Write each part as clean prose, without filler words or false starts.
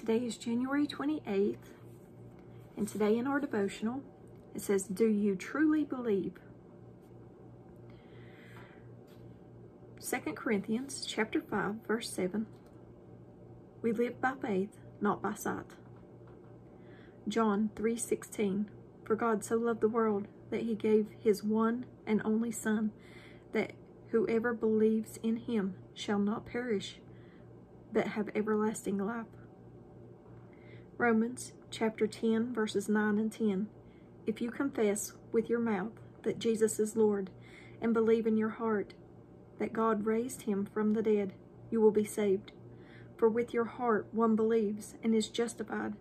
Today is January 28th, and today in our devotional, it says, "Do you truly believe?" 2 Corinthians chapter 5, verse 7. We live by faith, not by sight. John 3:16. For God so loved the world that he gave his one and only Son, that whoever believes in him shall not perish, but have everlasting life. Romans chapter 10, verses 9 and 10. If you confess with your mouth that Jesus is Lord and believe in your heart that God raised him from the dead, you will be saved. For with your heart one believes and is justified,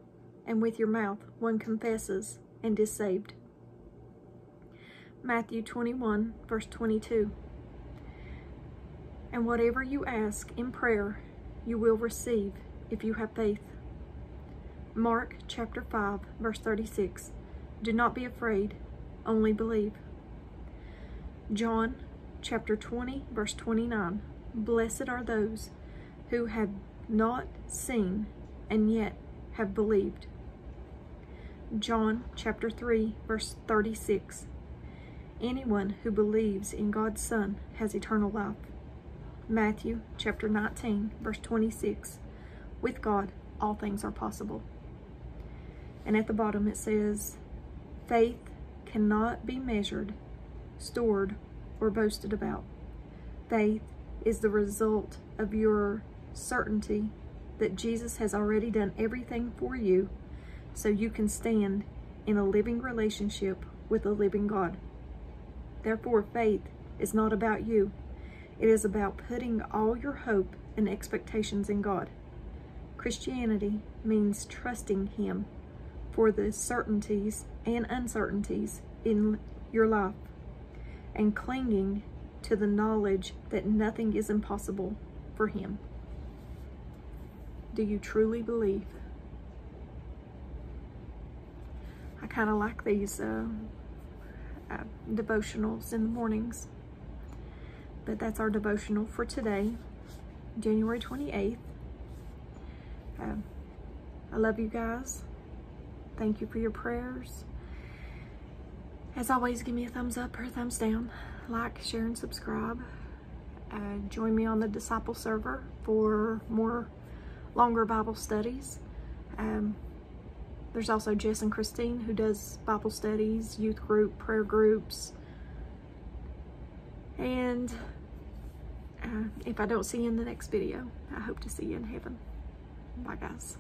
and with your mouth one confesses and is saved. Matthew 21, verse 22. And whatever you ask in prayer, you will receive if you have faith. Mark chapter 5, verse 36. Do not be afraid, only believe. John chapter 20, verse 29. Blessed are those who have not seen and yet have believed. John chapter 3, verse 36. Anyone who believes in God's Son has eternal life. Matthew chapter 19, verse 26. With God, all things are possible. And at the bottom it says, faith cannot be measured, stored, or boasted about. Faith is the result of your certainty that Jesus has already done everything for you, so you can stand in a living relationship with a living God. Therefore, faith is not about you. It is about putting all your hope and expectations in God. Christianity means trusting him for the certainties and uncertainties in your life, and clinging to the knowledge that nothing is impossible for him. Do you truly believe? I kind of like these devotionals in the mornings, but that's our devotional for today, January 28th. I love you guys. Thank you for your prayers. As always, give me a thumbs up or a thumbs down. Like, share, and subscribe. Join me on the Disciple server for more longer Bible studies. There's also Jess and Christine, who does Bible studies, youth group, prayer groups. And if I don't see you in the next video, I hope to see you in heaven. Bye, guys.